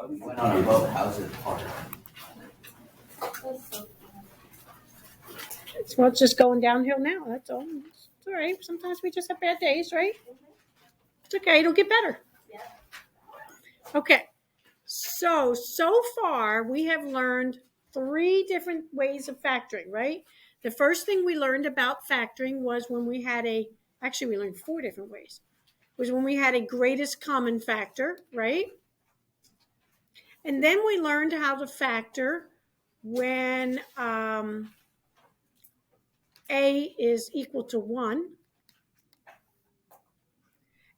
We went on a boat. How's it hard? Well, it's just going downhill now. That's all. It's all right. Sometimes we just have bad days, right? It's okay. It'll get better. Okay. So far we have learned 3 different ways of factoring, right? The first thing we learned about factoring was when we had actually we learned 4 different ways. Was when we had a greatest common factor, right? And then we learned how to factor when A is equal to 1.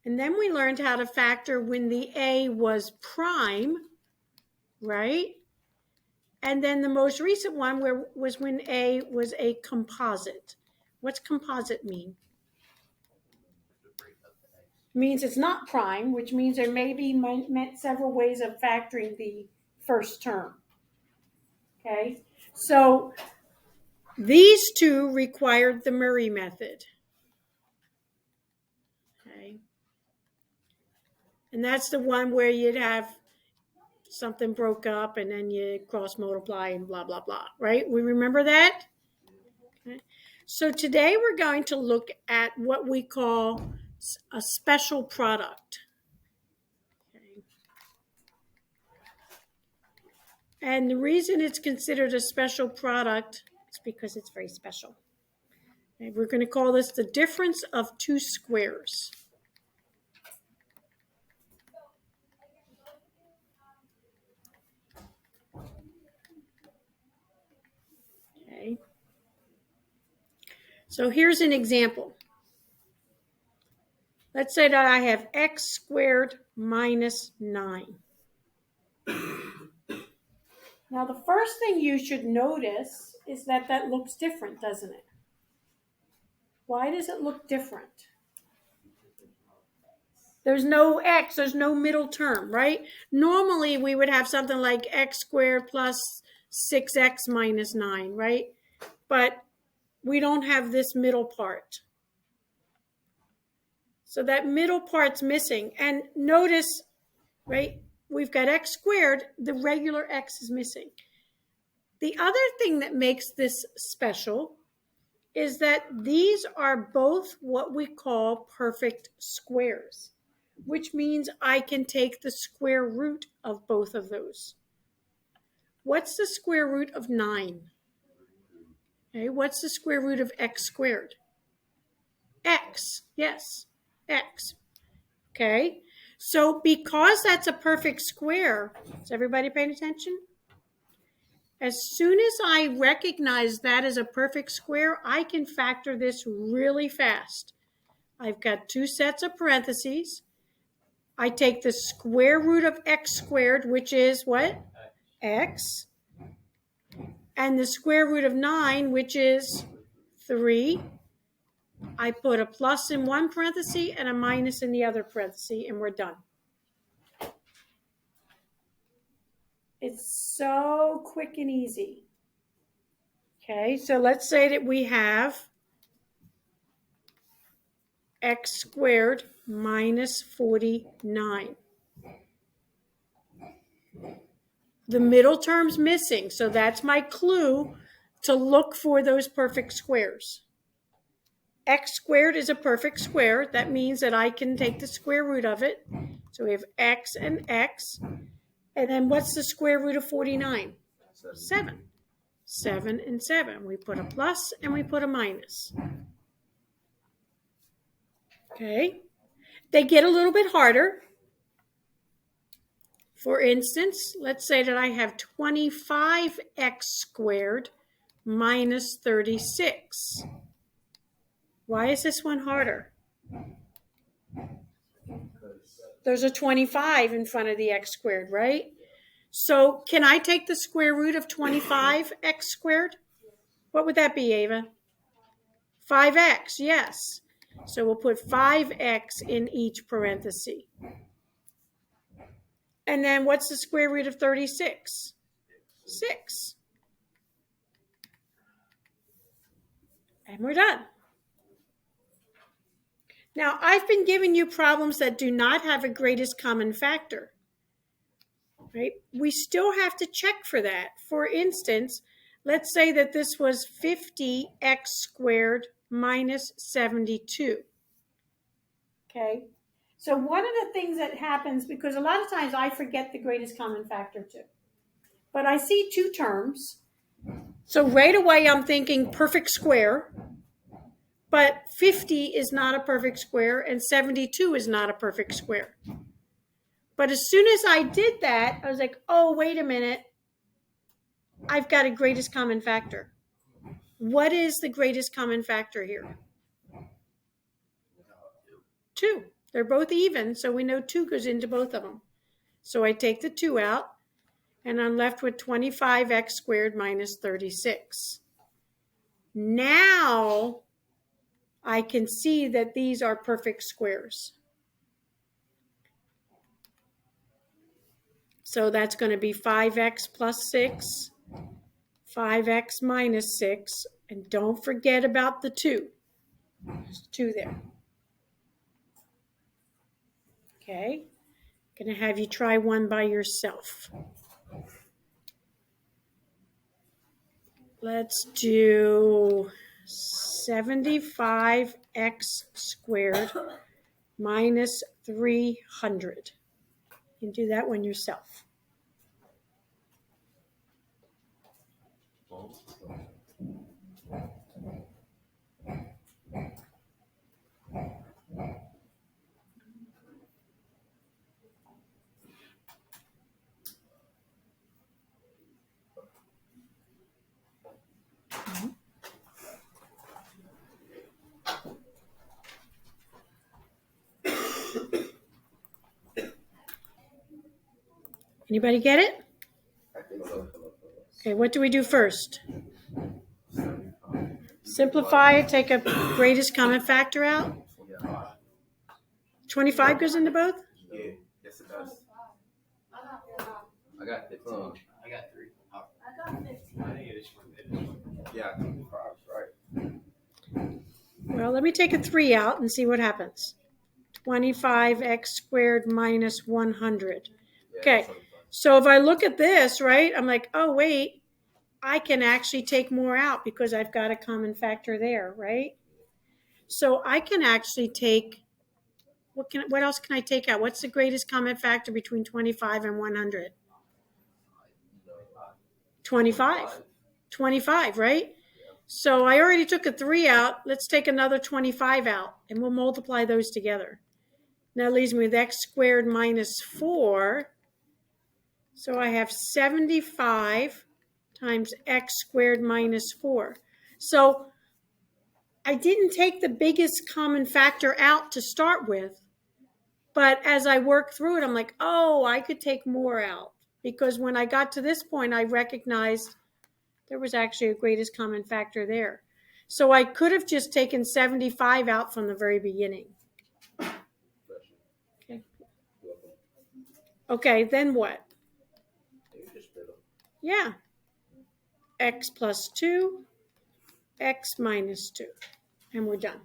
And then we learned how to factor when the A was prime, right? And then the most recent one was when A was a composite. What's composite mean? It means it's not prime, which means there may be several ways of factoring the first term. Okay, so these 2 required the Murray method. Okay, and that's the one where you'd have something broke up and then you cross multiply and blah, blah, blah, right? We remember that? Okay. So today we're going to look at what we call a special product. Okay. And the reason it's considered a special product is because it's very special. Okay. We're going to call this the difference of 2 squares. Okay. So here's an example. Let's say that I have x squared minus 9. Now, the first thing you should notice is that looks different, doesn't it? Why does it look different? There's no x, there's no middle term, right? Normally, we would have something like x squared plus 6x minus 9, right? But we don't have this middle part. So that middle part's missing. And notice, right, we've got x squared, the regular x is missing. The other thing that makes this special is that these are both what we call perfect squares, which means I can take the square root of both of those. What's the square root of 9? Okay, what's the square root of x squared? X, yes, x. Okay, so because that's a perfect square, is everybody paying attention? As soon as I recognize that as a perfect square, I can factor this really fast. I've got 2 sets of parentheses. I take the square root of x squared, which is what? X. And the square root of 9, which is 3. I put a plus in one parenthesis and a minus in the other parenthesis, and we're done. It's so quick and easy. Okay, so let's say that we have x squared minus 49. The middle term's missing, so that's my clue to look for those perfect squares. X squared is a perfect square. That means that I can take the square root of it. So we have x and x. And then what's the square root of 49? 7. 7 and 7. We put a plus and we put a minus. Okay. They get a little bit harder. For instance, let's say that I have 25x squared minus 36. Why is this one harder? There's a 25 in front of the x squared, right? So can I take the square root of 25x squared? What would that be, Ava? 5x, yes. So we'll put 5x in each parenthesis. And then what's the square root of 36? 6. And we're done. Now, I've been giving you problems that do not have a greatest common factor. right? We still have to check for that. For instance, let's say that this was 50x squared minus 72. Okay, so one of the things that happens, because a lot of times I forget the greatest common factor too, but I see two terms. So right away I'm thinking perfect square, but 50 is not a perfect square and 72 is not a perfect square. But as soon as I did that, I was like, oh, wait a minute. I've got a greatest common factor. What is the greatest common factor here? 2. They're both even, so we know 2 goes into both of them. So I take the 2 out, and I'm left with 25x squared minus 36. Now I can see that these are perfect squares. So that's going to be 5x plus 6, 5x minus 6, and don't forget about the 2. There's 2 there. Okay, going to have you try one by yourself. Let's do 75x squared minus 300. You can do that one yourself. Anybody get it? Okay, what do we do first? Simplify, take a greatest common factor out. 25 goes into both? Yeah, yes it does. I got 15. I got 3. I got 15. I think it is 1. Yeah, 25, right. Well, let me take a 3 out and see what happens. 25x squared minus 100. Okay, so if I look at this, right, I'm like, oh, wait, I can actually take more out because I've got a common factor there, right? So I can actually take, what else can I take out? What's the greatest common factor between 25 and 100? 25. 25, right? So I already took a 3 out. Let's take another 25 out, and we'll multiply those together. That leaves me with x squared minus 4. So I have 75 times x squared minus 4. So I didn't take the biggest common factor out to start with. But as I work through it, I'm like, oh, I could take more out. Because when I got to this point, I recognized there was actually a greatest common factor there. So I could have just taken 75 out from the very beginning. Okay, then what? Yeah. X plus 2, x minus 2. And we're done.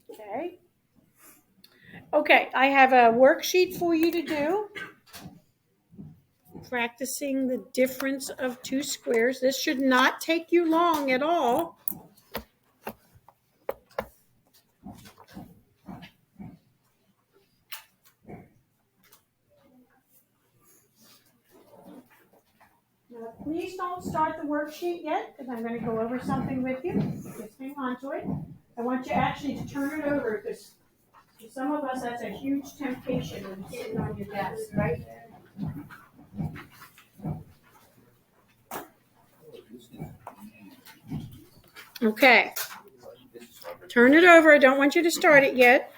Okay. Okay, I have a worksheet for you to do. Practicing the difference of two squares. This should not take you long at all. Now, please don't start the worksheet yet, because I'm going to go over something with you. Just hang on to it. I want you actually to turn it over, because for some of us, that's a huge temptation when you're sitting on your desk, right? Okay. Turn it over. I don't want you to start it yet.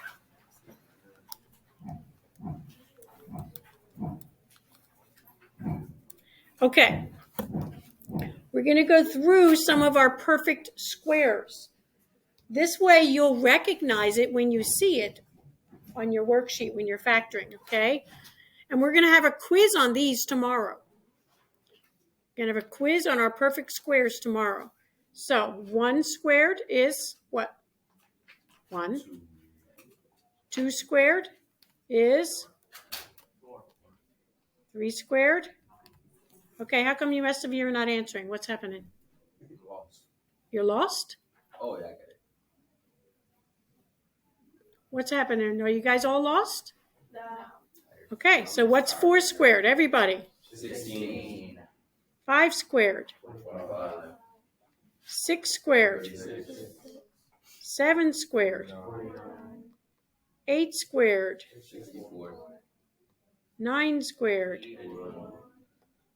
Okay. We're going to go through some of our perfect squares. This way you'll recognize it when you see it on your worksheet when you're factoring, okay? And we're going to have a quiz on these tomorrow. We're going to have a quiz on our perfect squares tomorrow. So 1 squared is what? 1. 2 squared is 3 squared? Okay, how come the rest of you are not answering? What's happening? Lost. You're lost? Oh, yeah, I get it. What's happening? Are you guys all lost? No. Okay, so what's 4 squared? Everybody. 16. 5 squared. 25. 6 squared. 36. 7 squared. 8 squared. 64. 9 squared. 81.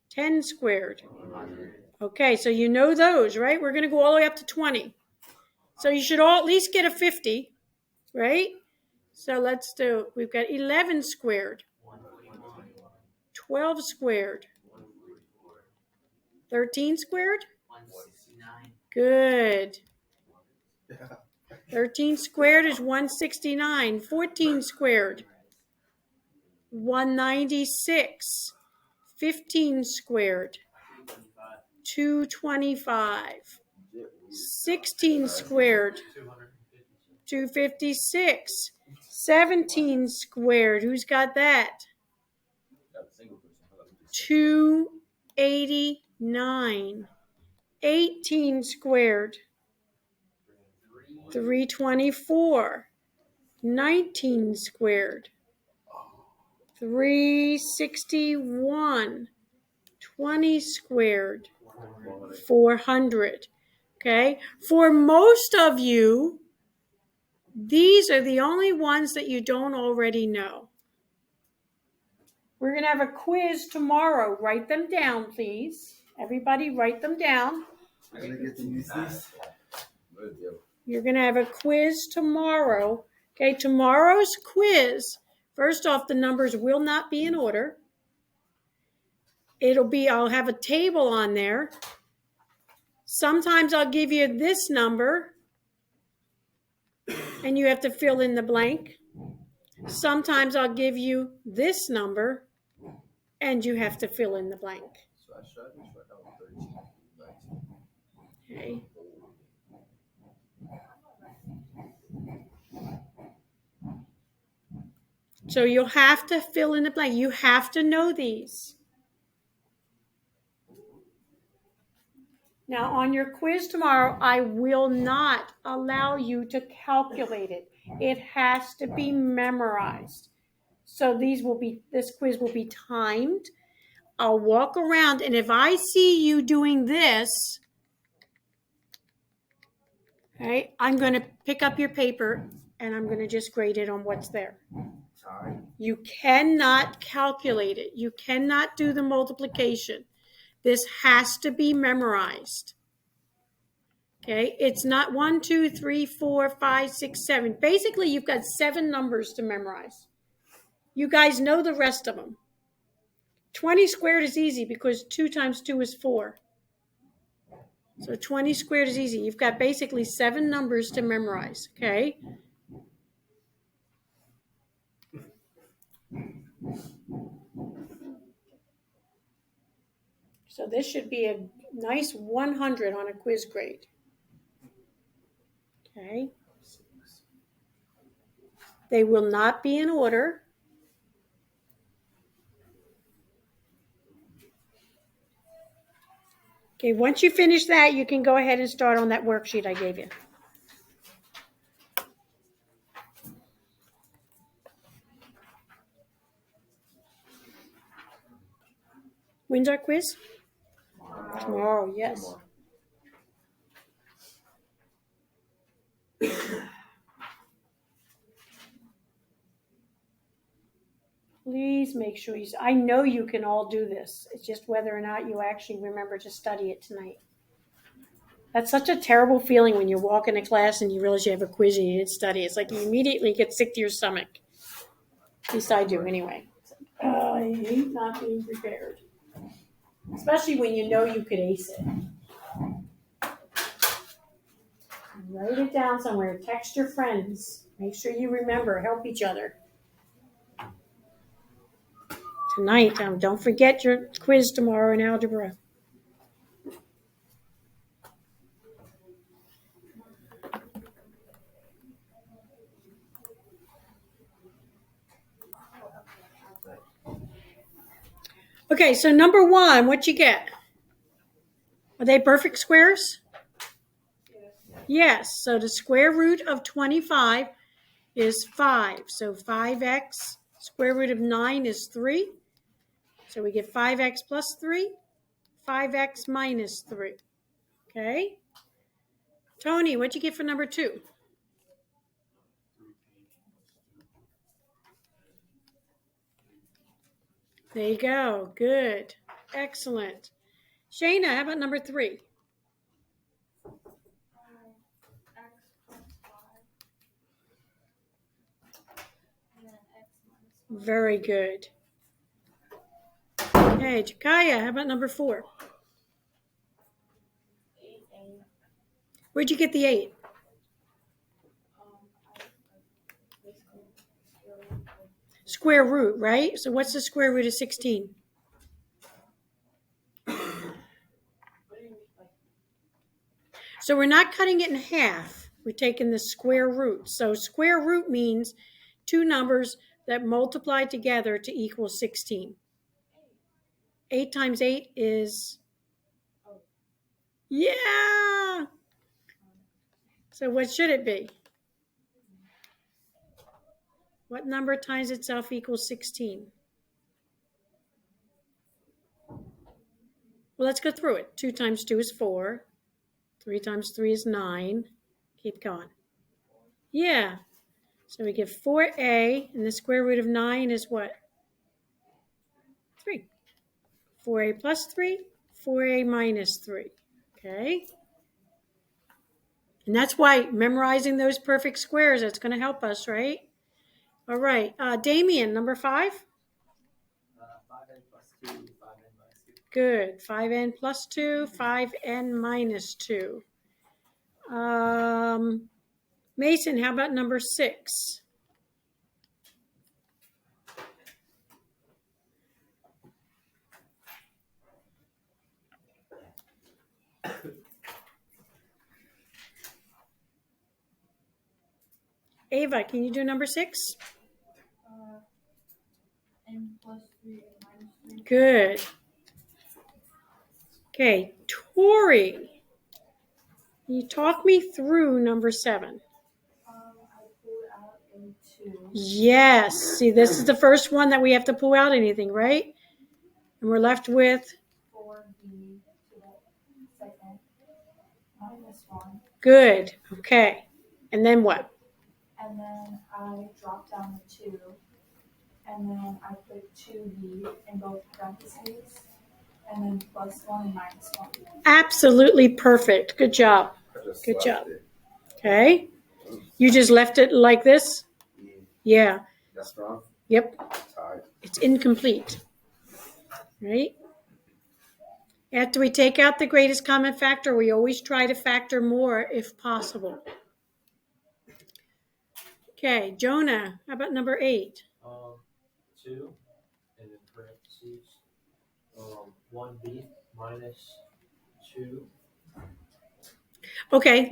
10 squared. 100. Okay, so you know those, right? We're going to go all the way up to 20. So you should all at least get a 50, right? So let's do, we've got 11 squared. 12 squared. 13 squared? 169. Good. 13 squared is 169. 14 squared, 196. 15 squared, 225. 16 squared, 256. 17 squared, who's got that? Got a single person. How about this? 289. 18 squared, 324. 19 squared, 361. 20 squared, 400. Okay, for most of you, these are the only ones that you don't already know. We're going to have a quiz tomorrow. Write them down, please. Everybody write them down. I get to use these. Good deal. You're going to have a quiz tomorrow. Okay, tomorrow's quiz, first off, the numbers will not be in order. I'll have a table on there. Sometimes I'll give you this number and you have to fill in the blank. Sometimes I'll give you this number and you have to fill in the blank. So I shut down 13. 19. Okay. So you'll have to fill in the blank. You have to know these. Now, on your quiz tomorrow, I will not allow you to calculate it. It has to be memorized. So this quiz will be timed. I'll walk around, and if I see you doing this, okay, I'm going to pick up your paper, and I'm going to just grade it on what's there. Time. You cannot calculate it. You cannot do the multiplication. This has to be memorized. Okay, it's not 1, 2, 3, 4, 5, 6, 7. Basically, you've got 7 numbers to memorize. You guys know the rest of them. 20 squared is easy because 2 times 2 is 4. So 20 squared is easy. You've got basically 7 numbers to memorize, okay? So this should be a nice 100 on a quiz grade. Okay. They will not be in order. Okay, once you finish that, you can go ahead and start on that worksheet I gave you. When's our quiz? Tomorrow, yes. Please make sure I know you can all do this. It's just whether or not you actually remember to study it tonight. That's such a terrible feeling when you walk into class and you realize you have a quiz and you didn't study. It's like you immediately get sick to your stomach. At least I do anyway. I hate not being prepared. Especially when you know you could ace it. Write it down somewhere. Text your friends. Make sure you remember. Help each other. Tonight, don't forget your quiz tomorrow in algebra. Okay, so number 1, what you get? Are they perfect squares? Yes, so the square root of 25 is 5. So 5x, square root of 9 is 3. So we get 5x plus 3, 5x minus 3. Okay? Tony, what'd you get for number 2? There you go. Good. Excellent. Shayna, how about number 3? Very good. Okay, Jakaya, how about number 4? Where'd you get the 8? Square root, right? So what's the square root of 16? So we're not cutting it in half. We're taking the square root. So square root means 2 numbers that multiply together to equal 16. 8 times 8 is... Yeah! So what should it be? What number times itself equals 16? Well, let's go through it. 2 times 2 is 4. 3 times 3 is 9. Keep going. Yeah. So we get 4a, and the square root of 9 is what? 3. 4a plus 3, 4a minus 3. Okay? And that's why memorizing those perfect squares, that's going to help us, right? All right. Damien, number 5? 5n plus 2, 5n minus 2. Good. 5n plus 2, 5n minus 2. Mason, how about number 6? Ava, can you do number 6? N plus 3 and minus 3. Good. Okay, Tori, can you talk me through number 7? I pulled out a 2. Yes. See, this is the first one that we have to pull out anything, right? And we're left with 4b to the second minus 1. good. Okay. And then what? And then I dropped down the 2. And then I put 2b in both parentheses. And then plus 1 and minus 1. Absolutely perfect. Good job. Good job. Okay. You just left it like this? Yeah. That's wrong. Yep. Tied. It's incomplete. Right? After we take out the greatest common factor, we always try to factor more if possible. Okay, Jonah, how about number 8? 2, and in parentheses, 1b minus 2. Okay,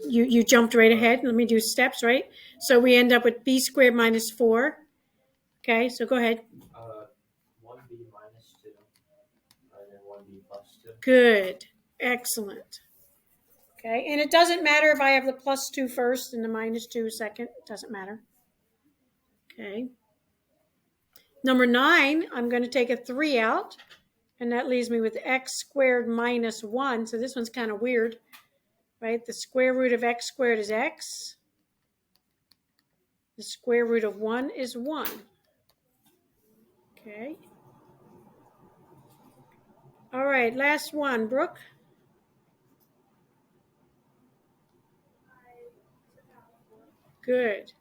you jumped right ahead. Let me do steps, right? So we end up with b squared minus 4. Okay, so go ahead. 1b minus 2, and then 1b plus 2. Good. Excellent. Okay, and it doesn't matter if I have the plus 2 first and the minus 2 second. It doesn't matter. Okay. Number 9, I'm going to take a 3 out, and that leaves me with x squared minus 1. So this one's kind of weird, right? The square root of x squared is x. The square root of 1 is 1. Okay. All right, last one, Brooke. Good.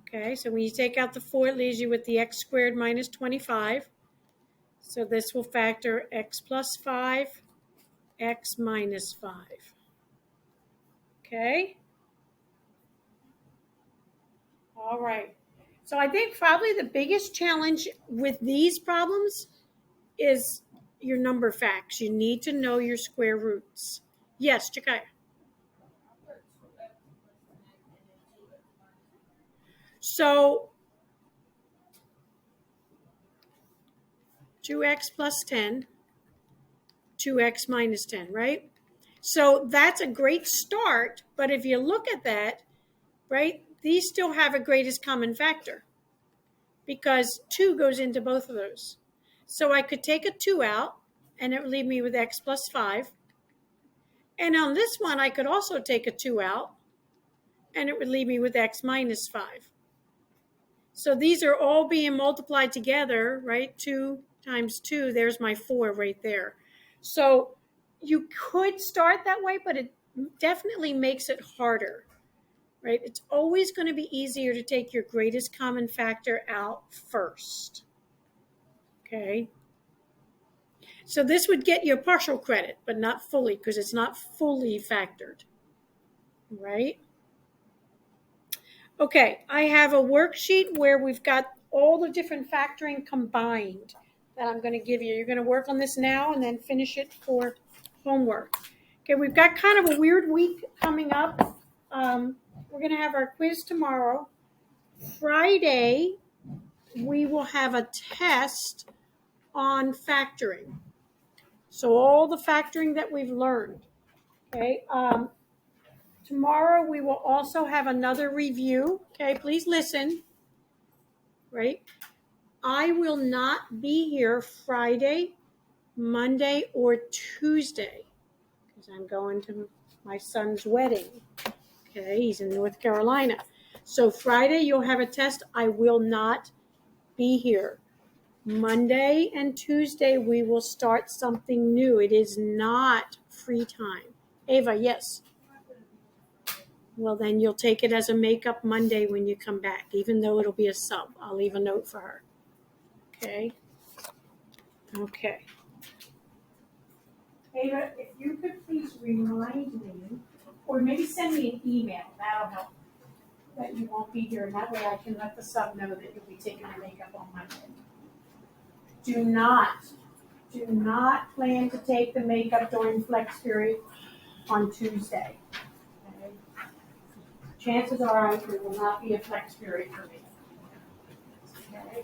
Okay, so when you take out the 4, it leaves you with the x squared minus 25. So this will factor x plus 5, x minus 5. Okay? All right. So I think probably the biggest challenge with these problems is your number facts. You need to know your square roots. Yes, Jakaya. So 2x plus 10, 2x minus 10, right? So that's a great start, but if you look at that, right, these still have a greatest common factor because 2 goes into both of those. So I could take a 2 out, and it would leave me with x plus 5. And on this one, I could also take a 2 out, and it would leave me with x minus 5. So these are all being multiplied together, right? 2 times 2, there's my 4 right there. So you could start that way, but it definitely makes it harder, right? It's always going to be easier to take your greatest common factor out first. Okay? So this would get you a partial credit, but not fully, because it's not fully factored, right? Okay, I have a worksheet where we've got all the different factoring combined that I'm going to give you. You're going to work on this now and then finish it for homework. Okay, we've got kind of a weird week coming up. We're going to have our quiz tomorrow. Friday, we will have a test on factoring. So all the factoring that we've learned. Okay, tomorrow we will also have another review. Okay, please listen. Right? I will not be here Friday, Monday, or Tuesday because I'm going to my son's wedding. Okay, he's in North Carolina. So Friday you'll have a test. I will not be here. Monday and Tuesday we will start something new. It is not free time. Ava, yes. Well, then you'll take it as a makeup Monday when you come back, even though it'll be a sub. I'll leave a note for her. Okay. Okay. Ava, if you could please remind me, or maybe send me an email, that'll help, that you won't be here, and that way I can let the sub know that you'll be taking your makeup on Monday. Do not plan to take the makeup during flex period on Tuesday. Okay? Chances are there will not be a flex period for me. Okay?